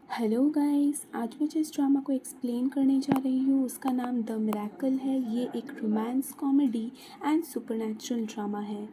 Hello guys, आज मैं जिस ड्रामा को एक्सप्लेन करने जा रही हूँ उसका नाम द मिरेकल है। ये एक romance comedy and supernatural drama है।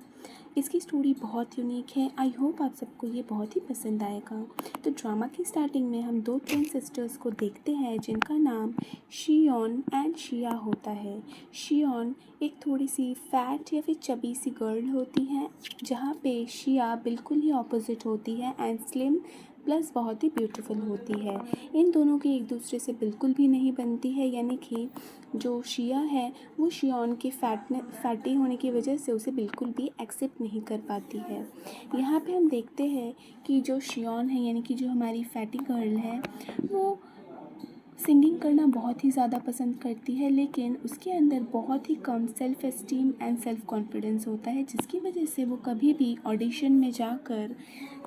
इसकी स्टोरी बहुत यूनिक है। आई होप आप सबको ये बहुत ही पसंद आएगा। तो ड्रामा की स्टार्टिंग में हम दो ट्विन सिस्टर्स को देखते हैं जिनका नाम शियॉन एंड शिया होता है। शियॉन एक थोड़ी सी फैट या फिर चबी सी गर्ल होती है, जहाँ पे शिया बिल्कुल ही ऑपोजिट होती है एंड स्लिम प्लस बहुत ही ब्यूटीफुल होती है। इन दोनों की एक दूसरे से बिल्कुल भी नहीं बनती है, यानी कि जो शिया है वो शियॉन के फैटी होने की वजह से उसे बिल्कुल भी एक्सेप्ट नहीं कर पाती है। यहाँ पे हम देखते हैं कि जो शियॉन है यानी कि जो हमारी फैटी गर्ल है वो सिंगिंग करना बहुत ही ज़्यादा पसंद करती है, लेकिन उसके अंदर बहुत ही कम self esteem and self confidence होता है, जिसकी वजह से वो कभी भी ऑडिशन में जाकर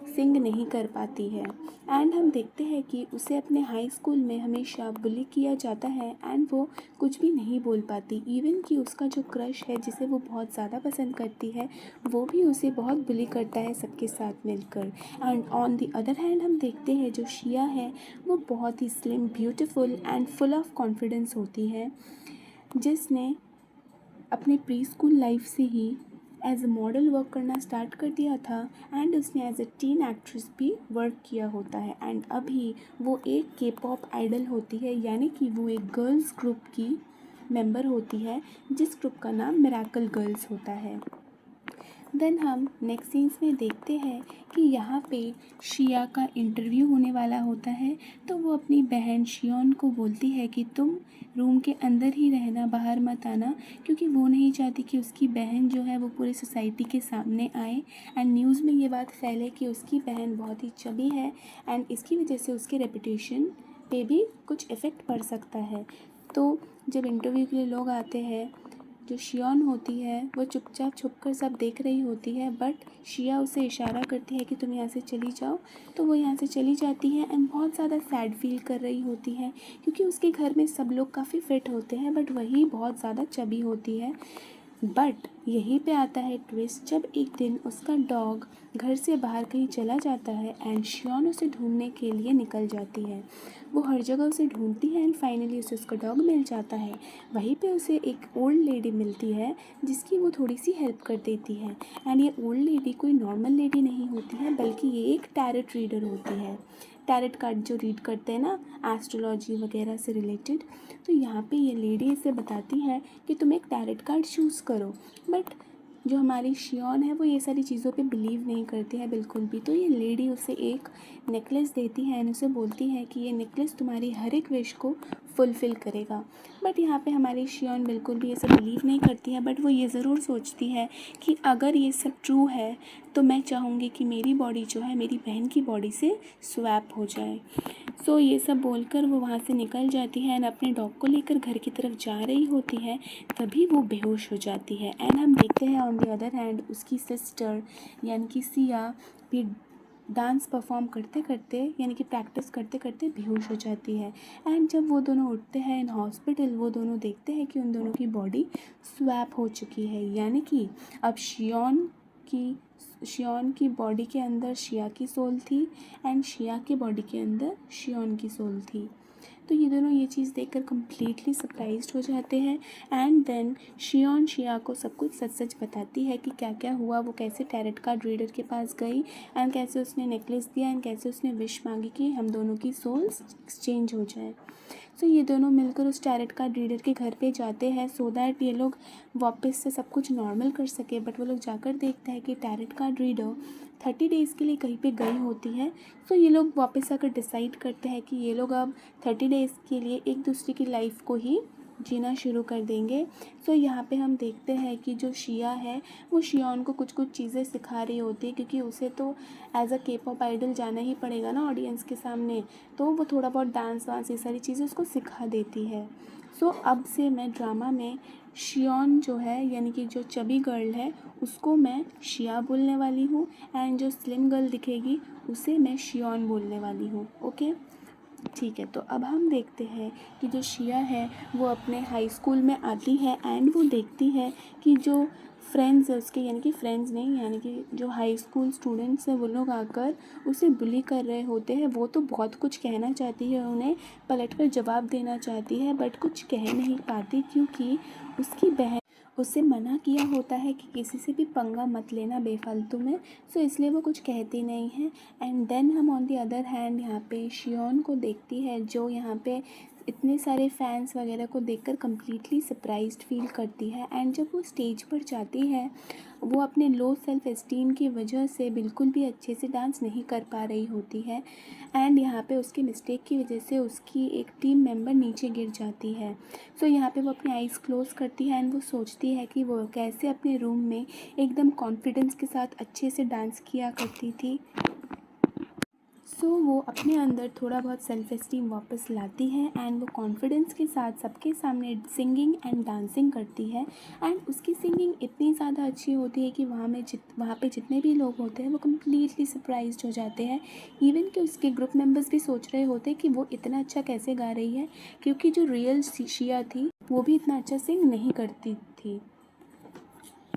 सिंग नहीं कर पाती है। एंड हम देखते हैं कि उसे अपने हाई स्कूल में हमेशा बुली किया जाता है एंड वो कुछ भी नहीं बोल पाती। इवन कि उसका जो क्रश है जिसे वो बहुत ज़्यादा पसंद करती है वो भी उसे बहुत बुली करता है सबके साथ मिलकर। And on the other hand हम देखते हैं जो शिया है वो बहुत ही slim, beautiful and full of confidence होती है, जिसने अपने प्री स्कूल लाइफ से ही एज अ मॉडल वर्क करना स्टार्ट कर दिया था एंड उसने एज अ टीन एक्ट्रेस भी वर्क किया होता है। एंड अभी वो एक के पॉप आइडल होती है, यानी कि वो एक गर्ल्स ग्रुप की मेंबर होती है जिस ग्रुप का नाम मिरेकल गर्ल्स होता है। देन हम नेक्स्ट सीन्स में देखते हैं कि यहाँ पे शिया का इंटरव्यू होने वाला होता है, तो वो अपनी बहन शियॉन को बोलती है कि तुम रूम के अंदर ही रहना, बाहर मत आना, क्योंकि वो नहीं चाहती कि उसकी बहन जो है वो पूरी सोसाइटी के सामने आए एंड न्यूज़ में ये बात फैले कि उसकी बहन बहुत ही चबी है एंड इसकी वजह से उसके रेपुटेशन पे भी कुछ इफ़ेक्ट पड़ सकता है। तो जब इंटरव्यू के लिए लोग आते हैं, जो शियॉन होती है वो चुपचाप छुपकर सब देख रही होती है, बट शिया उसे इशारा करती है कि तुम यहाँ से चली जाओ, तो वो यहाँ से चली जाती है एंड बहुत ज़्यादा सैड फील कर रही होती है, क्योंकि उसके घर में सब लोग काफ़ी फिट होते हैं बट वही बहुत ज़्यादा चबी होती है। बट यहीं पे आता है ट्विस्ट, जब एक दिन उसका डॉग घर से बाहर कहीं चला जाता है एंड शियॉन उसे ढूंढने के लिए निकल जाती है। वो हर जगह उसे ढूंढती है एंड फाइनली उसे उसका डॉग मिल जाता है। वहीं पे उसे एक ओल्ड लेडी मिलती है जिसकी वो थोड़ी सी हेल्प कर देती है। एंड ये ओल्ड लेडी कोई नॉर्मल लेडी नहीं होती है, बल्कि ये एक टैरेट रीडर होती है। टैरेट कार्ड जो रीड करते हैं ना, एस्ट्रोलॉजी वगैरह से रिलेटेड, तो यहाँ पे ये लेडी इसे बताती है कि तुम एक टैरेट कार्ड चूज़ करो। बट जो हमारी शियॉन है वो ये सारी चीज़ों पे बिलीव नहीं करती है बिल्कुल भी। तो ये लेडी उसे एक नेकलेस देती है एंड उसे बोलती है कि ये नेकलेस तुम्हारी हर एक विश को फुलफ़िल करेगा। बट यहाँ पे हमारी शियॉन बिल्कुल भी ये सब बिलीव नहीं करती है, बट वो ये ज़रूर सोचती है कि अगर ये सब ट्रू है तो मैं चाहूँगी कि मेरी बॉडी जो है मेरी बहन की बॉडी से स्वैप हो जाए। सो ये सब बोलकर वो वहाँ से निकल जाती है एंड अपने डॉग को लेकर घर की तरफ जा रही होती है, तभी वो बेहोश हो जाती है। एंड हम देखते हैं ऑन द अदर हैंड उसकी सिस्टर यानी कि सिया भी डांस परफॉर्म करते करते यानी कि प्रैक्टिस करते करते बेहोश हो जाती है। एंड जब वो दोनों उठते हैं इन हॉस्पिटल, वो दोनों देखते हैं कि उन दोनों की बॉडी स्वैप हो चुकी है, यानी कि अब शियॉन की बॉडी के अंदर शिया की सोल थी एंड शिया की बॉडी के अंदर शियॉन की सोल थी। तो ये दोनों ये चीज़ देखकर कम्प्लीटली सरप्राइज्ड हो जाते हैं एंड देन शियॉन शिया को सब कुछ सच सच बताती है कि क्या क्या हुआ, वो कैसे टैरेट कार्ड रीडर के पास गई एंड कैसे उसने नेकलेस दिया एंड कैसे उसने विश मांगी कि हम दोनों की सोल्स एक्सचेंज हो जाए। सो ये दोनों मिलकर उस टैरेट कार्ड रीडर के घर पे जाते हैं सो दैट ये लोग वापस से सब कुछ नॉर्मल कर सके। बट वो लोग जाकर देखते हैं कि टैरेट कार्ड रीडर 30 डेज़ के लिए कहीं पे गई होती है। सो ये लोग वापस आकर डिसाइड करते हैं कि ये लोग अब 30 डेज़ के लिए एक दूसरे की लाइफ को ही जीना शुरू कर देंगे। सो यहाँ पे हम देखते हैं कि जो शिया है वो शियॉन को कुछ कुछ चीज़ें सिखा रही होती है, क्योंकि उसे तो एज अ के पॉप आइडल जाना ही पड़ेगा ना ऑडियंस के सामने, तो वो थोड़ा बहुत डांस वांस ये सारी चीज़ें उसको सिखा देती है। सो अब से मैं ड्रामा में शियॉन जो है यानी कि जो चबी गर्ल है उसको मैं शिया बोलने वाली हूँ एंड जो स्लिम गर्ल दिखेगी उसे मैं शियॉन बोलने वाली हूँ। ओके, ठीक है। तो अब हम देखते हैं कि जो शिया है वो अपने हाई स्कूल में आती है एंड वो देखती है कि जो फ्रेंड्स है उसके, यानी कि फ्रेंड्स नहीं, यानी कि जो हाई स्कूल स्टूडेंट्स हैं वो लोग आकर उसे बुली कर रहे होते हैं। वो तो बहुत कुछ कहना चाहती है, उन्हें पलटकर जवाब देना चाहती है, बट कुछ कह नहीं पाती क्योंकि उसकी बहन उससे मना किया होता है कि किसी से भी पंगा मत लेना बेफालतू में। सो इसलिए वो कुछ कहती नहीं है। एंड देन हम ऑन दी अदर हैंड यहाँ पे शियोन को देखती है, जो यहाँ पे इतने सारे फैंस वगैरह को देखकर कम्प्लीटली सरप्राइज्ड फील करती है। एंड जब वो स्टेज पर जाती है, वो अपने लो सेल्फ एस्टीम की वजह से बिल्कुल भी अच्छे से डांस नहीं कर पा रही होती है। एंड यहाँ पे उसकी मिस्टेक की वजह से उसकी एक टीम मेंबर नीचे गिर जाती है। सो यहाँ पे वो अपनी आइज़ क्लोज़ करती है एंड वो सोचती है कि वो कैसे अपने रूम में एकदम कॉन्फिडेंस के साथ अच्छे से डांस किया करती थी। सो वो अपने अंदर थोड़ा बहुत सेल्फ एस्टीम वापस लाती है एंड वो कॉन्फिडेंस के साथ सबके सामने सिंगिंग एंड डांसिंग करती है। एंड उसकी सिंगिंग इतनी ज़्यादा अच्छी होती है कि वहाँ पे जितने भी लोग होते हैं वो कम्प्लीटली सरप्राइज्ड हो जाते हैं। इवन कि उसके ग्रुप मेंबर्स भी सोच रहे होते हैं कि वो इतना अच्छा कैसे गा रही है, क्योंकि जो रियल शिया थी वो भी इतना अच्छा सिंग नहीं करती थी।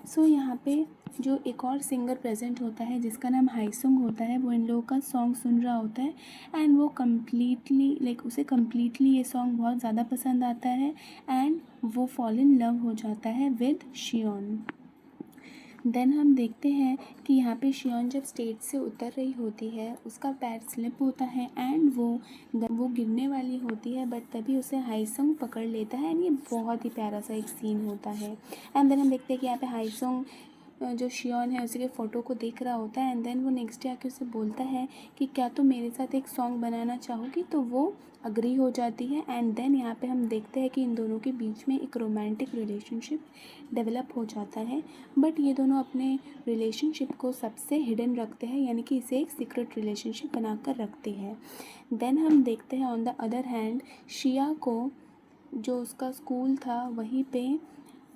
सो यहाँ पे जो एक और सिंगर प्रेजेंट होता है जिसका नाम हाईसुंग होता है, वो इन लोगों का सॉन्ग सुन रहा होता है एंड वो कम्प्लीटली उसे कम्प्लीटली ये सॉन्ग बहुत ज़्यादा पसंद आता है एंड वो फॉल इन लव हो जाता है विद शियोन। देन हम देखते हैं कि यहाँ पे शियोन जब स्टेज से उतर रही होती है, उसका पैर स्लिप होता है एंड वो गिरने वाली होती है, बट तभी उसे हाईसुंग पकड़ लेता है एंड ये बहुत ही प्यारा सा एक सीन होता है। एंड देन हम देखते हैं कि यहाँ पे हाईसुंग जो शियोन है उसी के फ़ोटो को देख रहा होता है एंड देन वो नेक्स्ट डे आके उसे बोलता है कि क्या तुम मेरे साथ एक सॉन्ग बनाना चाहोगी, तो वो अग्री हो जाती है। एंड देन यहाँ पे हम देखते हैं कि इन दोनों के बीच में एक रोमांटिक रिलेशनशिप डेवलप हो जाता है, बट ये दोनों अपने रिलेशनशिप को सबसे हिडन रखते हैं, यानी कि इसे एक सीक्रेट रिलेशनशिप बनाकर रखते हैं। देन हम देखते हैं ऑन द अदर हैंड शिया को, जो उसका स्कूल था वहीं पे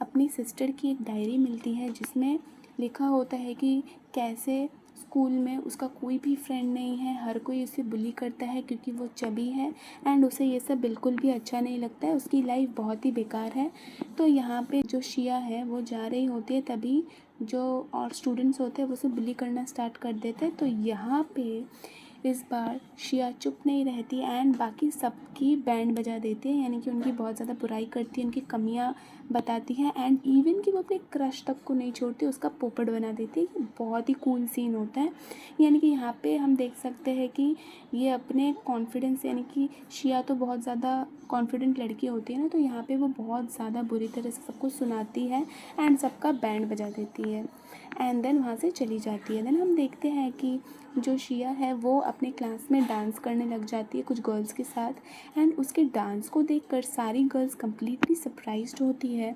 अपनी सिस्टर की एक डायरी मिलती है जिसमें लिखा होता है कि कैसे स्कूल में उसका कोई भी फ्रेंड नहीं है, हर कोई उसे बुली करता है क्योंकि वो चबी है एंड उसे ये सब बिल्कुल भी अच्छा नहीं लगता है, उसकी लाइफ बहुत ही बेकार है। तो यहाँ पे जो शिया है वो जा रही होती है, तभी जो और स्टूडेंट्स होते हैं वो उसे बुली करना स्टार्ट कर देते हैं। तो यहाँ पे इस बार शिया चुप नहीं रहती एंड बाकी सबकी बैंड बजा देती है, यानी कि उनकी बहुत ज़्यादा बुराई करती है, उनकी कमियां बताती है एंड इवन कि वो अपने क्रश तक को नहीं छोड़ती, उसका पोपट बना देती है। ये बहुत ही कूल सीन होता है। यानी कि यहाँ पे हम देख सकते हैं कि ये अपने कॉन्फिडेंस, यानी कि शिया तो बहुत ज़्यादा कॉन्फिडेंट लड़की होती है ना, तो यहाँ पे वो बहुत ज़्यादा बुरी तरह से सबको सुनाती है एंड सबका बैंड बजा देती है एंड देन वहाँ से चली जाती है। देन हम देखते हैं कि जो शिया है वो अपने क्लास में डांस करने लग जाती है कुछ गर्ल्स के साथ एंड उसके डांस को देखकर सारी गर्ल्स कम्प्लीटली सरप्राइज्ड होती है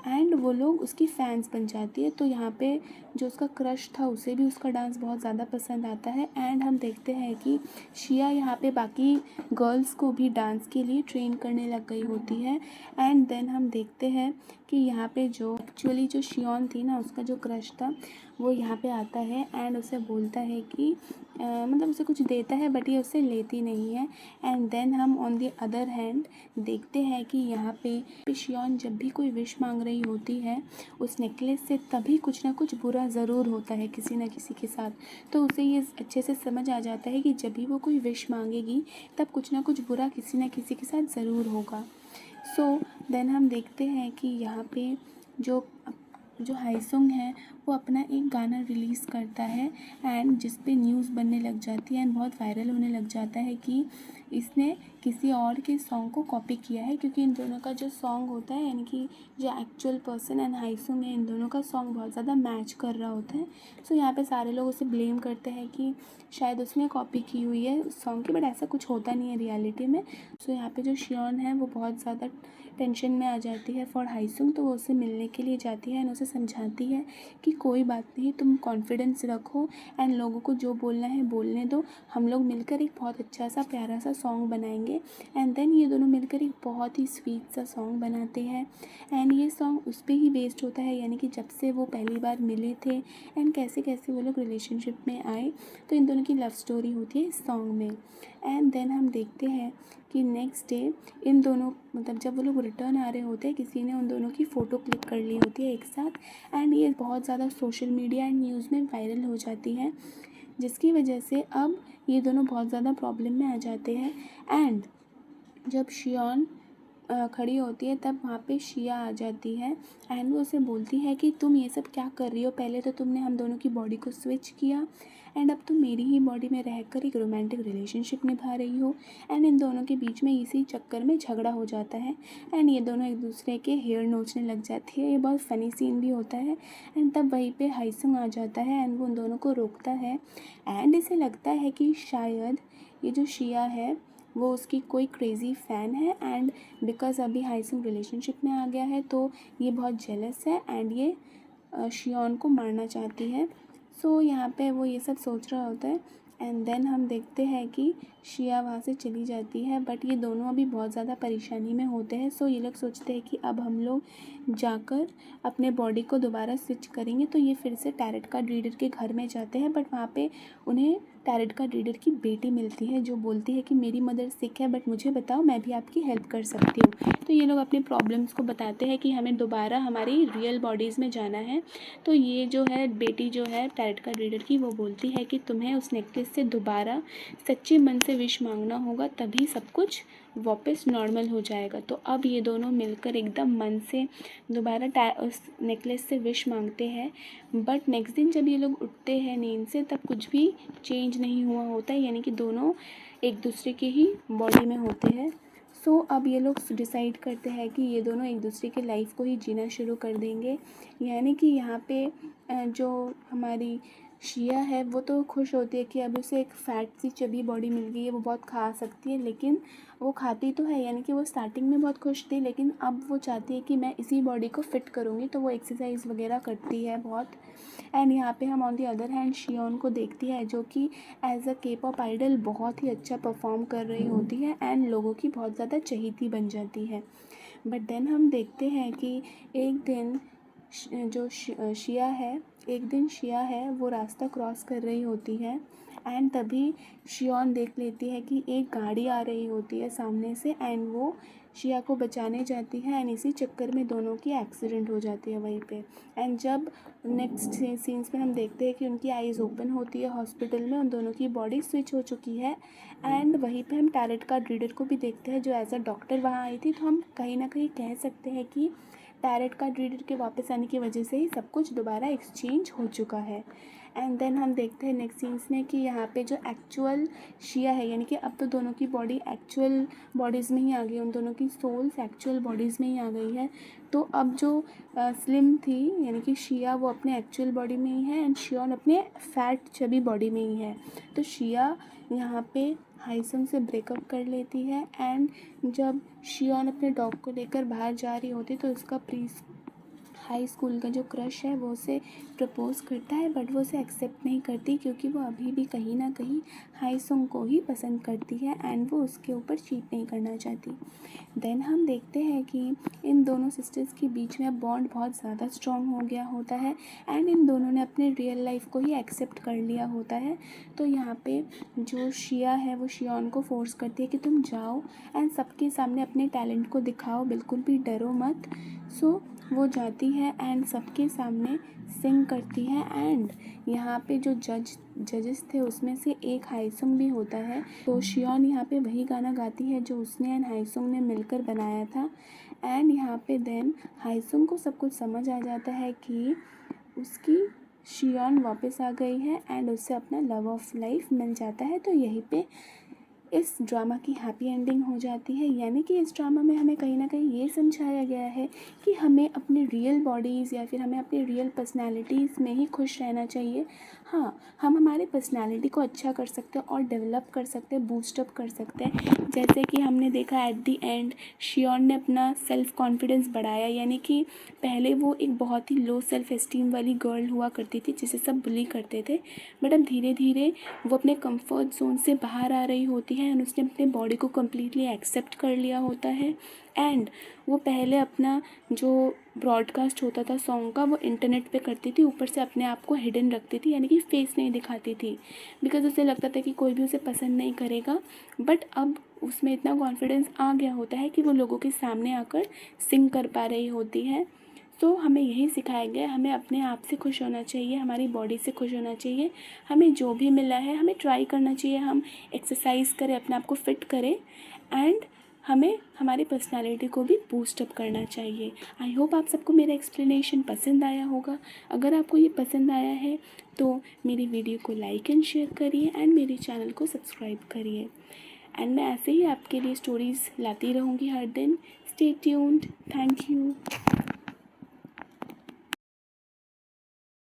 एंड वो लोग उसकी फ़ैन्स बन जाती है। तो यहाँ पे जो उसका क्रश था उसे भी उसका डांस बहुत ज़्यादा पसंद आता है एंड हम देखते हैं कि शिया यहाँ पे बाकी गर्ल्स को भी डांस के लिए ट्रेन करने लग गई होती है। एंड देन हम देखते हैं कि यहाँ पे जो एक्चुअली जो शियोन थी ना, उसका जो क्रश था वो यहाँ पे आता है एंड उसे बोलता है कि मतलब उसे कुछ देता है बट ये उससे लेती नहीं है। एंड देन हम ऑन दी अदर हैंड देखते हैं कि यहाँ पे शियोन जब भी कोई विश मांग रही होती है उस नेकलेस से, तभी कुछ ना कुछ बुरा ज़रूर होता है किसी न किसी के साथ। तो उसे ये अच्छे से समझ आ जाता है कि जब भी वो कोई विश मांगेगी तब कुछ ना कुछ बुरा किसी न किसी के साथ ज़रूर होगा। सो देन हम देखते हैं कि यहाँ पे जो जो हाईसुंग है वो अपना एक गाना रिलीज़ करता है एंड जिस पे न्यूज़ बनने लग जाती है एंड बहुत वायरल होने लग जाता है कि इसने किसी और के सॉन्ग को कॉपी किया है, क्योंकि इन दोनों का जो सॉन्ग होता है, यानी कि जो एक्चुअल पर्सन एंड हाईसुंग है, इन दोनों का सॉन्ग बहुत ज़्यादा मैच कर रहा होता है। सो यहाँ पे सारे लोग उसे ब्लेम करते हैं कि शायद उसने कॉपी की हुई है उस सॉन्ग की, बट ऐसा कुछ होता नहीं है रियलिटी में। सो यहाँ पे जो शियोन है वो बहुत ज़्यादा टेंशन में आ जाती है फॉर हाईसुंग, तो वो उससे मिलने के लिए जाती है एंड उसे समझाती है कि कोई बात नहीं, तुम कॉन्फिडेंस रखो एंड लोगों को जो बोलना है बोलने दो, हम लोग मिलकर एक बहुत अच्छा सा प्यारा सा सॉन्ग बनाएंगे। एंड देन ये दोनों मिलकर एक बहुत ही स्वीट सा सॉन्ग बनाते हैं एंड ये सॉन्ग उस पर ही बेस्ड होता है, यानी कि जब से वो पहली बार मिले थे एंड कैसे कैसे वो लोग रिलेशनशिप में आए, तो इन दोनों की लव स्टोरी होती है इस सॉन्ग में। एंड देन हम देखते हैं कि नेक्स्ट डे इन दोनों, मतलब जब वो लोग रिटर्न आ रहे होते हैं किसी ने उन दोनों की फ़ोटो क्लिक कर ली होती है एक साथ, एंड ये बहुत ज़्यादा सोशल मीडिया एंड न्यूज़ में वायरल हो जाती है, जिसकी वजह से अब ये दोनों बहुत ज़्यादा प्रॉब्लम में आ जाते हैं। एंड जब शियॉन खड़ी होती है तब वहाँ पे शिया आ जाती है एंड वो उसे बोलती है कि तुम ये सब क्या कर रही हो, पहले तो तुमने हम दोनों की बॉडी को स्विच किया एंड अब तुम मेरी ही बॉडी में रहकर एक रोमांटिक रिलेशनशिप निभा रही हो। एंड इन दोनों के बीच में इसी चक्कर में झगड़ा हो जाता है एंड ये दोनों एक दूसरे के हेयर नोचने लग जाती है। ये बहुत फ़नी सीन भी होता है एंड तब वहीं पे हाईसुंग आ जाता है एंड वो उन दोनों को रोकता है एंड इसे लगता है कि शायद ये जो शिया है वो उसकी कोई क्रेज़ी फ़ैन है एंड बिकॉज़ अभी हाईसुंग रिलेशनशिप में आ गया है तो ये बहुत जेलस है एंड ये शियॉन को मारना चाहती है। सो यहाँ पे वो ये सब सोच रहा होता है एंड देन हम देखते हैं कि शिया वहाँ से चली जाती है, बट ये दोनों अभी बहुत ज़्यादा परेशानी में होते हैं। सो ये लोग सोचते हैं कि अब हम लोग जाकर अपने बॉडी को दोबारा स्विच करेंगे। तो ये फिर से टैरेट कार्ड रीडर के घर में जाते हैं, बट वहाँ पे उन्हें टैरेट कार्ड रीडर की बेटी मिलती है जो बोलती है कि मेरी मदर सिक है बट मुझे बताओ, मैं भी आपकी हेल्प कर सकती हूँ। तो ये लोग अपने प्रॉब्लम्स को बताते हैं कि हमें दोबारा हमारी रियल बॉडीज़ में जाना है। तो ये जो है बेटी जो है टैरेट कार्ड रीडर की, वो बोलती है कि तुम्हें उस नेकलेस से दोबारा सच्चे मन से विश मांगना होगा, तभी सब कुछ वापस नॉर्मल हो जाएगा। तो अब ये दोनों मिलकर एकदम मन से दोबारा उस नेकलेस से विश मांगते हैं, बट नेक्स्ट दिन जब ये लोग उठते हैं नींद से तब कुछ भी चेंज नहीं हुआ होता है, यानी कि दोनों एक दूसरे के ही बॉडी में होते हैं। सो अब ये लोग डिसाइड करते हैं कि ये दोनों एक दूसरे के लाइफ को ही जीना शुरू कर देंगे। यानी कि यहाँ पे जो हमारी शिया है वो तो खुश होती है कि अब उसे एक फ़ैट सी चबी बॉडी मिल गई है, वो बहुत खा सकती है, लेकिन वो खाती तो है, यानी कि वो स्टार्टिंग में बहुत खुश थी, लेकिन अब वो चाहती है कि मैं इसी बॉडी को फ़िट करूँगी। तो वो एक्सरसाइज वगैरह करती है बहुत। एंड यहाँ पे हम ऑन दी अदर हैंड शियोन को देखती है जो कि एज अ के पॉप आइडल बहुत ही अच्छा परफॉर्म कर रही होती है एंड लोगों की बहुत ज़्यादा चहेती बन जाती है। बट देन हम देखते हैं कि एक दिन जो शिया है, एक दिन शिया है वो रास्ता क्रॉस कर रही होती है एंड तभी शियॉन देख लेती है कि एक गाड़ी आ रही होती है सामने से एंड वो शिया को बचाने जाती है एंड इसी चक्कर में दोनों की एक्सीडेंट हो जाती है वहीं पे। एंड जब नेक्स्ट सीन्स में हम देखते हैं कि उनकी आइज़ ओपन होती है हॉस्पिटल में, उन दोनों की बॉडी स्विच हो चुकी है एंड वहीं पे हम टैरेट कार्ड रीडर को भी देखते हैं जो एज अ डॉक्टर वहाँ आई थी। तो हम कहीं ना कहीं कह सकते हैं कि टैरेट कार्ड रीडर के वापस आने की वजह से ही सब कुछ दोबारा एक्सचेंज हो चुका है। एंड देन हम देखते हैं नेक्स्ट सीन्स में कि यहाँ पे जो एक्चुअल शिया है, यानी कि अब तो दोनों की बॉडी एक्चुअल बॉडीज़ में ही आ गई, उन दोनों की सोल्स एक्चुअल बॉडीज़ में ही आ गई है। तो अब जो स्लिम थी यानी कि शिया वो अपने एक्चुअल बॉडी में ही है एंड शियॉन अपने फैट चबी बॉडी में ही है। तो शिया यहाँ पे हाईसुंग से ब्रेकअप कर लेती है एंड जब शियॉन अपने डॉग को लेकर बाहर जा रही होती तो उसका हाई स्कूल का जो क्रश है वो उसे प्रपोज़ करता है, बट वो उसे एक्सेप्ट नहीं करती क्योंकि वो अभी भी कहीं ना कहीं हाईसुंग को ही पसंद करती है एंड वो उसके ऊपर चीट नहीं करना चाहती। देन हम देखते हैं कि इन दोनों सिस्टर्स के बीच में बॉन्ड बहुत ज़्यादा स्ट्रॉन्ग हो गया होता है एंड इन दोनों ने अपने रियल लाइफ को ही एक्सेप्ट कर लिया होता है। तो यहाँ पे जो शिया है वो शियॉन को फोर्स करती है कि तुम जाओ एंड सबके सामने अपने टैलेंट को दिखाओ, बिल्कुल भी डरो मत। सो वो जाती है एंड सबके सामने सिंग करती है एंड यहाँ पे जो जजेस थे उसमें से एक हाईसुंग भी होता है। तो शियॉन यहाँ पे वही गाना गाती है जो उसने एंड हाईसुंग ने मिलकर बनाया था एंड यहाँ पे देन हाईसुंग को सब कुछ समझ आ जाता है कि उसकी शियॉन वापस आ गई है एंड उससे अपना लव ऑफ लाइफ मिल जाता है। तो यहीं पे इस ड्रामा की हैप्पी एंडिंग हो जाती है। यानी कि इस ड्रामा में हमें कहीं ना कहीं ये समझाया गया है कि हमें अपनी रियल बॉडीज़ या फिर हमें अपनी रियल पर्सनैलिटीज़ में ही खुश रहना चाहिए। हाँ, हम हमारे पर्सनैलिटी को अच्छा कर सकते हैं और डेवलप कर सकते हैं, बूस्टअप कर सकते हैं। जैसे कि हमने देखा एट दी एंड शियॉन ने अपना सेल्फ़ कॉन्फिडेंस बढ़ाया, यानी कि पहले वो एक बहुत ही लो सेल्फ़ एस्टीम वाली गर्ल हुआ करती थी जिसे सब बुली करते थे, बट अब धीरे धीरे वो अपने कंफर्ट जोन से बाहर आ रही होती है एंड उसने अपने बॉडी को कम्प्लीटली एक्सेप्ट कर लिया होता है। एंड वो पहले अपना जो ब्रॉडकास्ट होता था सॉन्ग का वो इंटरनेट पे करती थी, ऊपर से अपने आप को हिडन रखती थी, यानी कि फेस नहीं दिखाती थी, बिकॉज उसे लगता था कि कोई भी उसे पसंद नहीं करेगा। बट अब उसमें इतना कॉन्फिडेंस आ गया होता है कि वो लोगों के सामने आकर सिंग कर पा रही होती है। तो हमें यही सिखाया गया है, हमें अपने आप से खुश होना चाहिए, हमारी बॉडी से खुश होना चाहिए। हमें जो भी मिला है हमें ट्राई करना चाहिए, हम एक्सरसाइज करें, अपने आप को फिट करें एंड हमें हमारी पर्सनालिटी को भी बूस्ट अप करना चाहिए। आई होप आप सबको मेरा एक्सप्लेनेशन पसंद आया होगा। अगर आपको ये पसंद आया है तो मेरी वीडियो को लाइक एंड शेयर करिए एंड मेरे चैनल को सब्सक्राइब करिए। एंड मैं ऐसे ही आपके लिए स्टोरीज़ लाती रहूँगी हर दिन। Stay tuned. Thank you.